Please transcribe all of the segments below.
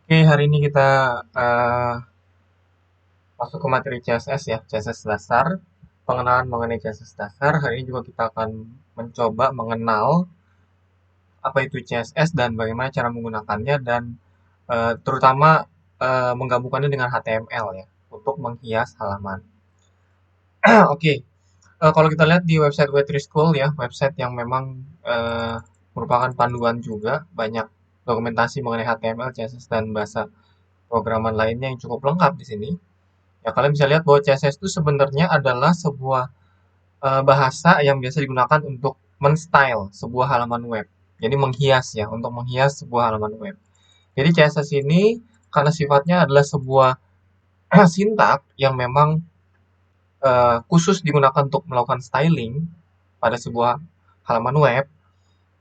Oke, hari ini kita masuk ke materi CSS ya, CSS dasar. Pengenalan mengenai CSS dasar. Hari ini juga kita akan mencoba mengenal apa itu CSS dan bagaimana cara menggunakannya dan terutama menggabungkannya dengan HTML ya untuk menghias halaman. Oke, kalau kita lihat di website Web3 School ya, website yang memang merupakan panduan juga, banyak dokumentasi mengenai HTML, CSS dan bahasa programan lainnya yang cukup lengkap di sini. Ya, kalian bisa lihat bahwa CSS itu sebenarnya adalah sebuah bahasa yang biasa digunakan untuk men-style sebuah halaman web. Jadi menghias ya, untuk menghias sebuah halaman web. Jadi CSS ini karena sifatnya adalah sebuah sintak yang memang khusus digunakan untuk melakukan styling pada sebuah halaman web.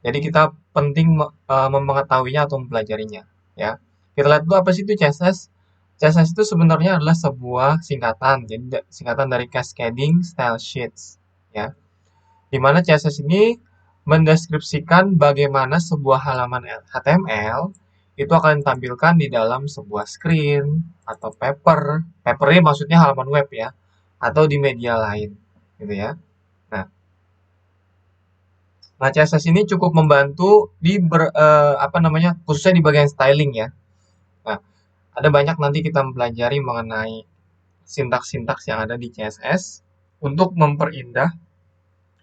Jadi kita penting mengetahuinya atau mempelajarinya, ya. Kita lihat dulu apa sih itu CSS. CSS itu sebenarnya adalah sebuah singkatan, jadi singkatan dari Cascading Style Sheets, ya. Di mana CSS ini mendeskripsikan bagaimana sebuah halaman HTML itu akan ditampilkan di dalam sebuah screen atau paper. Paper ini maksudnya halaman web ya, atau di media lain, gitu ya. Nah, Nah, CSS ini cukup membantu apa namanya, khususnya di bagian styling ya. Nah, ada banyak nanti kita mempelajari mengenai sintaks-sintaks yang ada di CSS untuk memperindah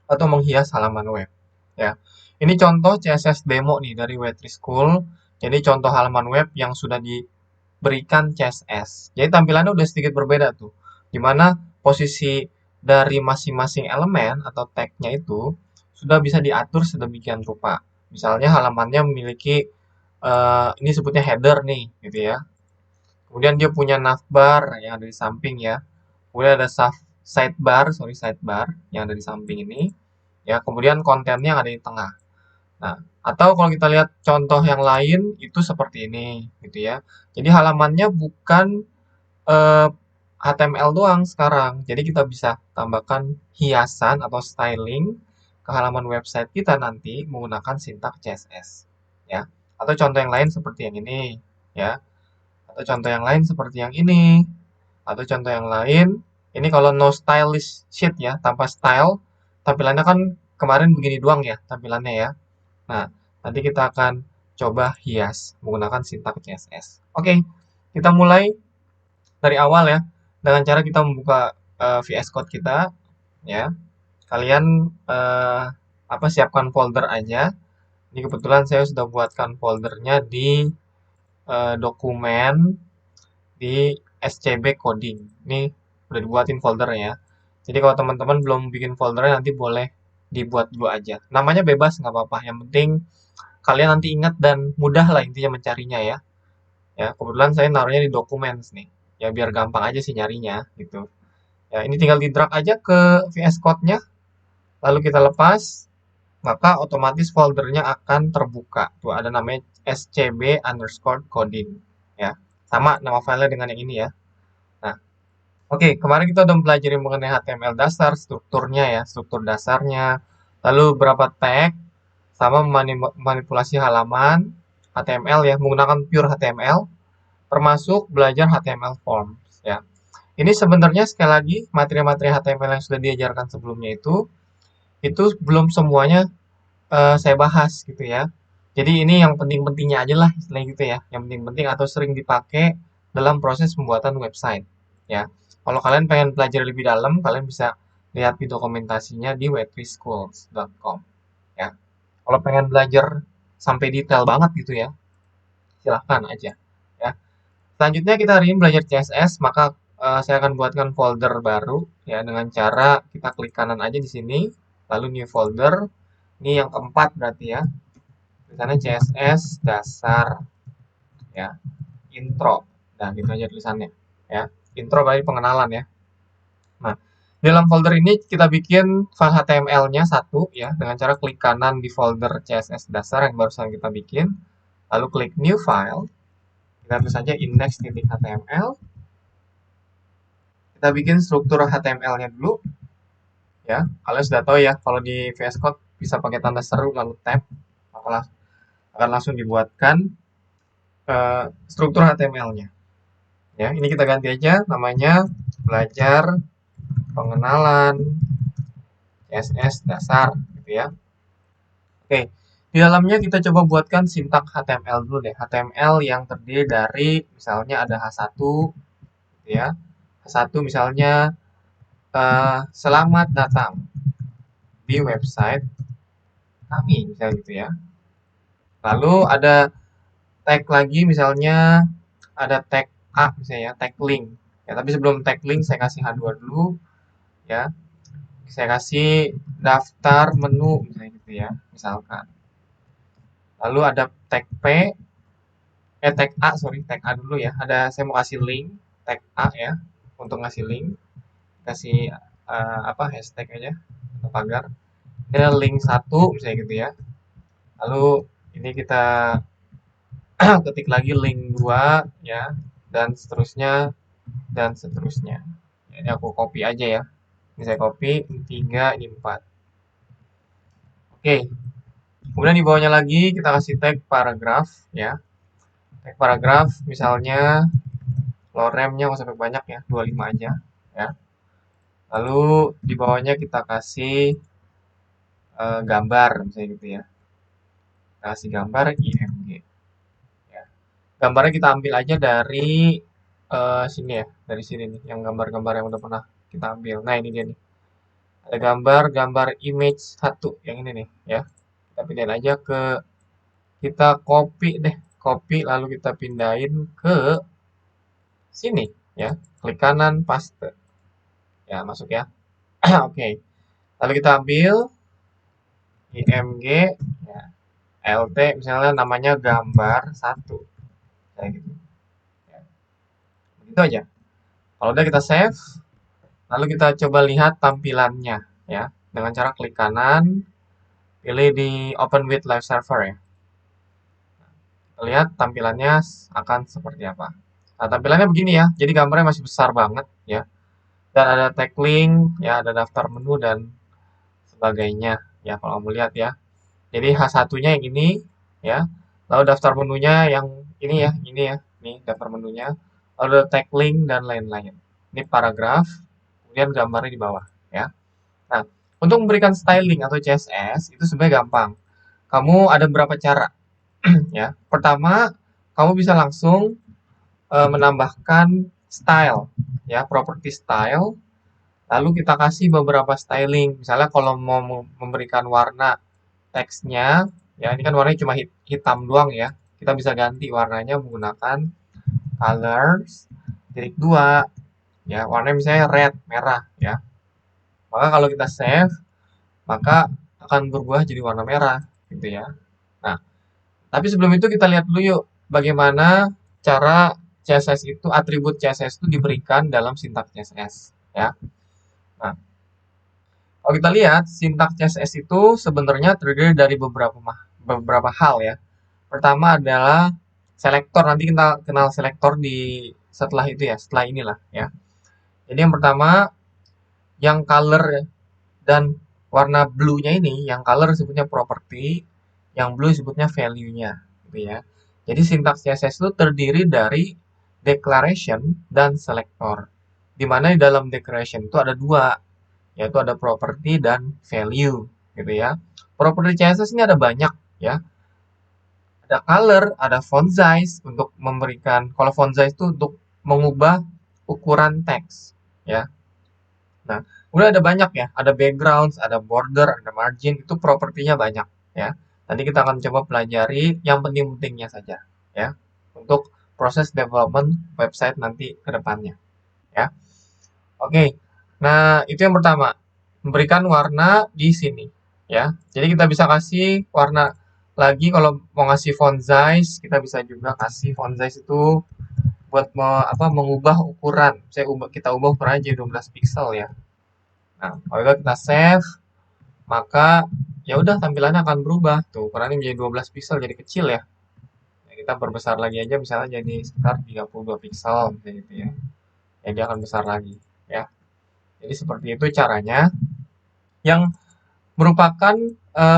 atau menghias halaman web. Ya, ini contoh CSS demo nih dari Web3 School. Jadi contoh halaman web yang sudah diberikan CSS. Jadi tampilannya udah sedikit berbeda tuh. Dimana posisi dari masing-masing elemen atau tag-nya itu sudah bisa diatur sedemikian rupa. Misalnya halamannya memiliki ini sebutnya header nih, gitu ya. Kemudian dia punya navbar yang ada di samping ya. Kemudian ada sidebar, sorry sidebar yang ada di samping ini. Ya, kemudian kontennya yang ada di tengah. Nah, atau kalau kita lihat contoh yang lain itu seperti ini, gitu ya. Jadi halamannya bukan HTML doang sekarang. Jadi kita bisa tambahkan hiasan atau styling ke halaman website kita nanti menggunakan sintak CSS, ya. Atau contoh yang lain seperti yang ini, ya. Atau contoh yang lain seperti yang ini. Atau contoh yang lain, ini kalau no stylish sheet ya, tanpa style, tampilannya kan kemarin begini doang ya tampilannya ya. Nah, nanti kita akan coba hias menggunakan sintak CSS. Oke, kita mulai dari awal ya, dengan cara kita membuka VS Code kita, ya. Kalian siapkan folder aja. Ini kebetulan saya sudah buatkan foldernya di dokumen di SCB Coding. Ini udah dibuatin foldernya ya. Jadi kalau teman-teman belum bikin foldernya nanti boleh dibuat dulu aja. Namanya bebas nggak apa-apa. Yang penting kalian nanti ingat dan mudah lah intinya mencarinya ya. Ya, kebetulan saya naruhnya di documents nih. Ya biar gampang aja sih nyarinya gitu. Ya, ini tinggal di drag aja ke VS Code-nya, lalu kita lepas, maka otomatis foldernya akan terbuka. Tuh ada namanya scb_coding. Ya, sama nama filenya dengan yang ini ya. Nah, oke, kemarin kita udah mempelajari mengenai HTML dasar, strukturnya ya, struktur dasarnya, lalu berapa tag, sama memanipulasi halaman HTML ya, menggunakan pure HTML, termasuk belajar HTML forms ya. Ini sebenarnya sekali lagi materi-materi HTML yang sudah diajarkan sebelumnya itu belum semuanya saya bahas gitu ya. Jadi ini yang penting-pentingnya aja lah istilahnya gitu ya, yang penting-penting atau sering dipakai dalam proses pembuatan website ya. Kalau kalian pengen belajar lebih dalam, kalian bisa lihat di dokumentasinya di web3schools.com ya. Kalau pengen belajar sampai detail banget gitu ya, silahkan aja ya. Selanjutnya kita hari ini belajar CSS, maka saya akan buatkan folder baru ya dengan cara kita klik kanan aja di sini, lalu new folder. Ini yang keempat berarti ya. Tulisannya CSS dasar ya, intro. Nah, gitu aja tulisannya ya. Intro berarti pengenalan ya. Nah, di dalam folder ini kita bikin file HTML-nya satu ya dengan cara klik kanan di folder CSS dasar yang barusan kita bikin, lalu klik new file. Kita tulis saja index.html. Kita bikin struktur HTML-nya dulu ya. Kalian sudah tahu ya kalau di VS Code bisa pakai tanda seru lalu tab, maka akan langsung dibuatkan. struktur HTML-nya. Ya, ini kita ganti aja namanya belajar pengenalan CSS dasar gitu ya. Oke, di dalamnya kita coba buatkan sintak HTML dulu deh. HTML yang terdiri dari misalnya ada H1 gitu ya. H1 misalnya selamat datang di website kami misalnya gitu ya. Lalu ada tag lagi misalnya ada tag A misalnya ya, tag link. Ya, tapi sebelum tag link saya kasih H2 dulu ya. Saya kasih daftar menu misalnya gitu ya, misalkan. Lalu ada tag P, tag A, sorry, tag A dulu ya. Saya mau kasih link, tag A ya, untuk ngasih link. Kasih apa, hashtag aja, atau pagar. Ini ada link 1, misalnya gitu ya. Lalu ini kita ketik lagi link 2 ya, dan seterusnya, dan seterusnya. Ini aku copy aja ya. Ini saya copy, ini 3, ini 4. Oke, kemudian di bawahnya lagi kita kasih tag paragraf ya. Tag paragraf misalnya loremnya nggak sampai banyak ya, 25 aja ya. Lalu di bawahnya kita kasih gambar misalnya gitu ya. Kita kasih gambar IMG ya. Gambarnya kita ambil aja dari sini ya, dari sini nih yang gambar-gambar yang udah pernah kita ambil. Nah, ini dia nih. Ada gambar image 1 yang ini nih ya. Kita pindahin aja kita copy deh, copy lalu kita pindahin ke sini ya. Klik kanan paste. Ya, masuk ya. Oke. Lalu kita ambil IMG ya, LT misalnya namanya gambar 1. Kayak gitu. Ya. Begitu aja. Kalau udah kita save, lalu kita coba lihat tampilannya ya. Dengan cara klik kanan, pilih di Open with Live Server ya. Kita lihat tampilannya akan seperti apa. Nah, tampilannya begini ya. Jadi gambarnya masih besar banget ya. Dan ada tag link, ya ada daftar menu dan sebagainya. Ya, kalau kamu lihat ya. Jadi H1-nya yang ini ya. Lalu daftar menunya yang ini ya. Nih daftar menunya. Lalu ada tag link dan lain-lain. Ini paragraf, kemudian gambarnya di bawah ya. Nah, untuk memberikan styling atau CSS itu sebenarnya gampang. Kamu ada beberapa cara ya. Pertama, kamu bisa langsung menambahkan style ya, properti style. Lalu kita kasih beberapa styling. Misalnya kalau mau memberikan warna teksnya, ya ini kan warnanya cuma hitam doang ya. Kita bisa ganti warnanya menggunakan colors titik 2 ya, warnanya misalnya red, merah ya. Maka kalau kita save, maka akan berubah jadi warna merah gitu ya. Nah, tapi sebelum itu kita lihat dulu yuk bagaimana cara CSS itu, atribut CSS itu diberikan dalam sintak CSS ya. Nah, kalau kita lihat sintak CSS itu sebenarnya terdiri dari beberapa hal ya. Pertama adalah selektor. Nanti kita kenal selektor di setelah itu ya, setelah inilah ya. Jadi yang pertama yang color dan warna blue-nya ini, yang color disebutnya property, yang blue disebutnya value-nya gitu ya. Jadi sintaks CSS itu terdiri dari declaration dan selector. Di mana di dalam declaration itu ada dua, yaitu ada property dan value gitu ya. Property CSS ini ada banyak ya. Ada color, ada font size untuk memberikan, kalau font size itu untuk mengubah ukuran teks ya. Nah, udah ada banyak ya, ada background, ada border, ada margin, itu propertinya banyak ya. Nanti kita akan coba pelajari yang penting-pentingnya saja ya untuk proses development website nanti ke depannya ya. Oke. Nah, itu yang pertama. Memberikan warna di sini ya. Jadi kita bisa kasih warna lagi kalau mau ngasih font size, kita bisa juga kasih font size itu buat mengubah ukuran. Kita ubah ukurannya jadi 12 pixel ya. Nah, kalau kita save, maka ya udah tampilannya akan berubah. Tuh, ukurannya menjadi 12 pixel, jadi kecil ya. Nah, kita perbesar lagi aja misalnya jadi sekitar 32 pixel gitu ya. Ya dia akan besar lagi ya. Jadi seperti itu caranya yang merupakan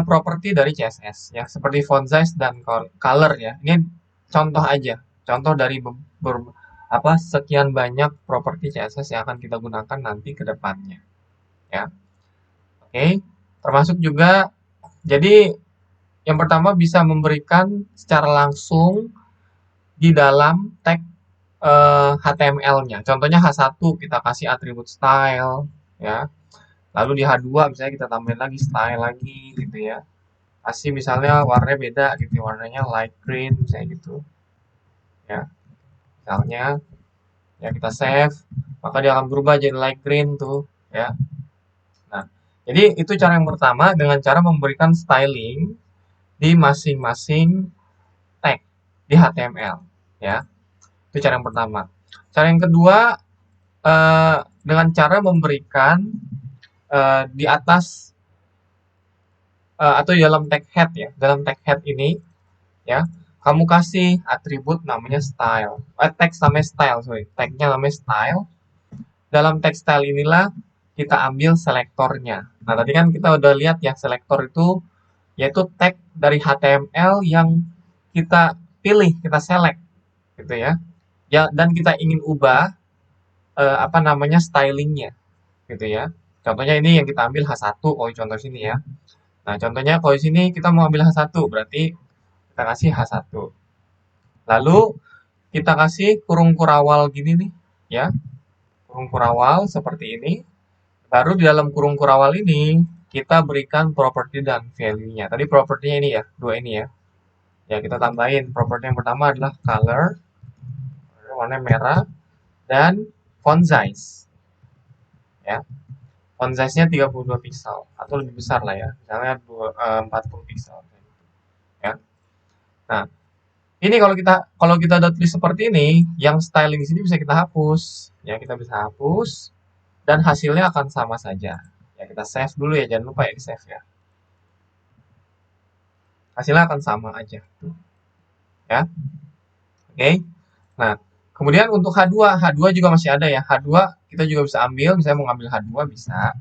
properti dari CSS ya, seperti font size dan color ya. Ini contoh aja, contoh dari sekian banyak properti CSS yang akan kita gunakan nanti ke depannya, ya. Oke, termasuk juga jadi yang pertama bisa memberikan secara langsung di dalam tag HTML-nya. Contohnya H1 kita kasih atribut style, ya. Lalu di H2 misalnya kita tambahin lagi style lagi gitu ya. Kasih misalnya warnanya beda gitu, warnanya light green misalnya gitu. Ya, misalnya ya kita save, maka dia akan berubah jadi light green tuh, ya. Nah, jadi itu cara yang pertama dengan cara memberikan styling di masing-masing tag di HTML, ya. Itu cara yang pertama. Cara yang kedua dengan cara memberikan di atas atau di dalam tag head ya. Dalam tag head ini ya, kamu kasih atribut namanya style. Tag namanya style, sorry. Tagnya namanya style. Dalam tag style inilah kita ambil selektornya. Nah, tadi kan kita udah lihat ya, selektor itu yaitu tag dari HTML yang kita pilih, kita select gitu ya. Ya, dan kita ingin ubah stylingnya gitu ya. Contohnya ini yang kita ambil H1 kalau contoh sini ya. Nah, contohnya kalau di sini kita mau ambil H1 berarti kita kasih H1. Lalu kita kasih kurung kurawal gini nih ya. Kurung kurawal seperti ini. Baru di dalam kurung kurawal ini kita berikan properti dan value-nya. Tadi propertinya ini ya, dua ini ya. Ya, kita tambahin properti yang pertama adalah color, warna merah, dan font size. Ya, font size-nya 32 pixel atau lebih besar lah ya, misalnya 40 pixel. Ya. Nah, ini kalau kita udah tulis seperti ini, yang styling di sini bisa kita hapus. Ya, kita bisa hapus dan hasilnya akan sama saja. Ya, kita save dulu ya, jangan lupa ya di save ya. Hasilnya akan sama aja. Ya. Oke. Nah, kemudian untuk H2, H2 juga masih ada ya. H2 kita juga bisa ambil, misalnya mau ngambil H2 bisa.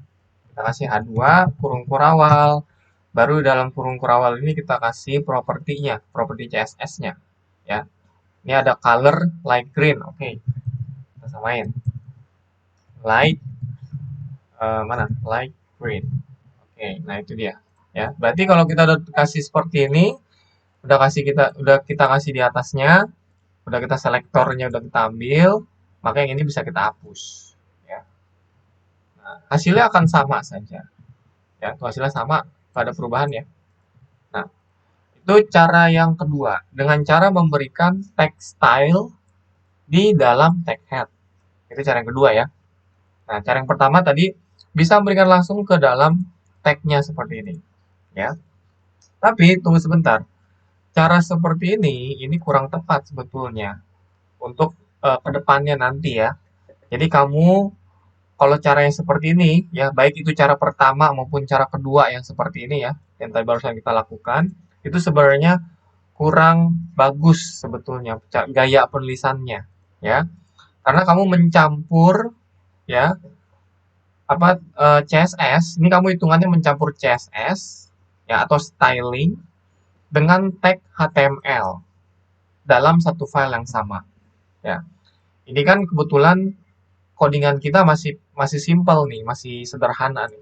Kita kasih H2 kurung kurawal. Baru dalam kurung kurawal ini kita kasih propertinya, properti CSS-nya. Ya. Ini ada color light green. Oke. Kita samain. Light mana? Light green. Oke, nah itu dia. Ya, berarti kalau kita udah kasih seperti ini, udah kita kasih di atasnya, udah kita selektornya udah kita ambil, maka yang ini bisa kita hapus. Ya. Nah, hasilnya akan sama saja. Ya, itu hasilnya sama, pada perubahan ya. Nah, itu cara yang kedua, dengan cara memberikan tag style di dalam tag head. Itu cara yang kedua ya. Nah, cara yang pertama tadi bisa memberikan langsung ke dalam tag-nya seperti ini. Ya. Tapi tunggu sebentar. Cara seperti ini kurang tepat sebetulnya untuk kedepannya nanti ya. Jadi kamu kalau cara yang seperti ini ya, baik itu cara pertama maupun cara kedua yang seperti ini ya, yang tadi barusan kita lakukan, itu sebenarnya kurang bagus sebetulnya gaya penulisannya ya. Karena kamu mencampur ya CSS, ini kamu hitungannya mencampur CSS ya atau styling dengan tag HTML dalam satu file yang sama ya. Ini kan kebetulan codingan kita masih masih simpel nih, masih sederhana nih.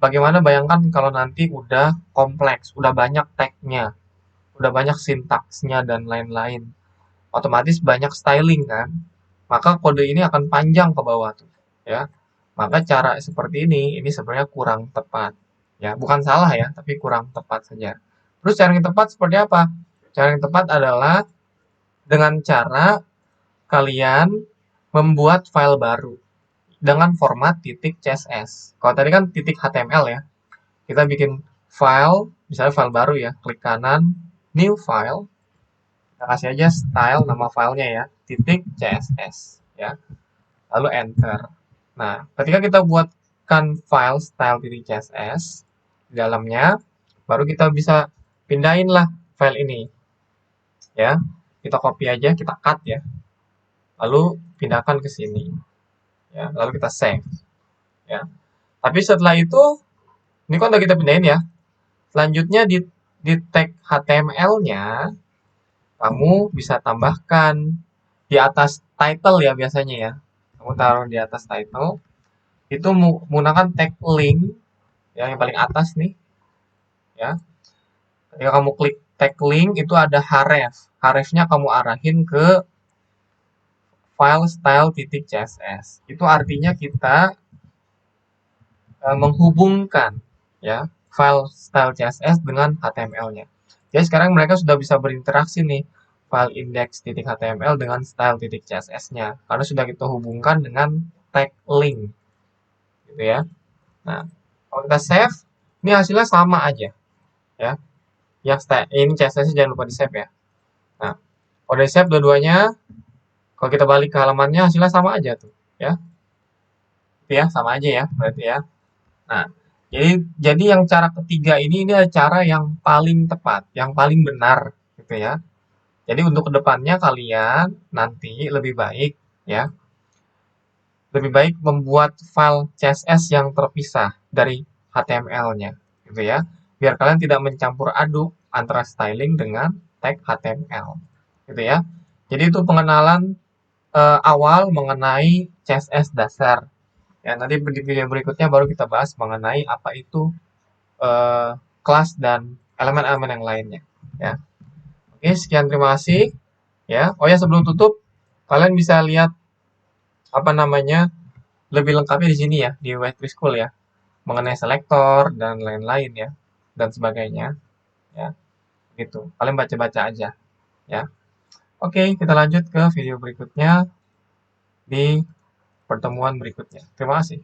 Bagaimana bayangkan kalau nanti udah kompleks, udah banyak tag-nya, udah banyak sintaksnya dan lain-lain. Otomatis banyak styling kan. Maka kode ini akan panjang ke bawah tuh, ya. Maka cara seperti ini sebenarnya kurang tepat. Ya, bukan salah ya, tapi kurang tepat saja. Terus cara yang tepat seperti apa? Cara yang tepat adalah dengan cara kalian membuat file baru dengan format .css. Kalau tadi kan .html ya. Kita bikin file, misalnya file baru ya. Klik kanan, new file. Kita kasih aja style nama filenya ya, .css ya. Lalu enter. Nah, ketika kita buatkan file style .css di dalamnya, baru kita bisa pindahin lah file ini. Ya. Kita copy aja, kita cut ya. Lalu pindahkan ke sini. Ya, lalu kita save. Ya. Tapi setelah itu, ini kan udah kita pindahin ya. Selanjutnya di tag HTML-nya, kamu bisa tambahkan di atas title ya biasanya ya. Kamu taruh di atas title, itu menggunakan tag link ya, yang paling atas nih ya. Ketika kamu klik tag link itu ada href. Hrefnya kamu arahin ke file style.css. Itu artinya kita menghubungkan ya file style CSS dengan HTML-nya. Jadi sekarang mereka sudah bisa berinteraksi nih file index.html dengan style.css-nya karena sudah kita hubungkan dengan tag link gitu ya. Nah, kalau kita save, ini hasilnya sama aja ya. Yang ini CSS jangan lupa di save ya. Nah, kalau di save dua-duanya, kalau kita balik ke halamannya hasilnya sama aja tuh ya. Itu ya, sama aja ya berarti ya. Nah, jadi yang cara ketiga ini adalah cara yang paling tepat, yang paling benar gitu ya. Jadi untuk kedepannya kalian nanti lebih baik ya, lebih baik membuat file CSS yang terpisah dari HTML-nya gitu ya. Biar kalian tidak mencampur aduk antara styling dengan tag HTML gitu ya. Jadi itu pengenalan awal mengenai CSS dasar. Ya, nanti di video berikutnya baru kita bahas mengenai apa itu kelas dan elemen-elemen yang lainnya ya. Oke, sekian, terima kasih ya. Oh ya, sebelum tutup kalian bisa lihat apa namanya lebih lengkapnya di sini ya, di Web3 School ya, mengenai selektor dan lain-lain ya, dan sebagainya ya. Gitu, kalian baca-baca aja ya. Oke, kita lanjut ke video berikutnya di pertemuan berikutnya. Terima kasih.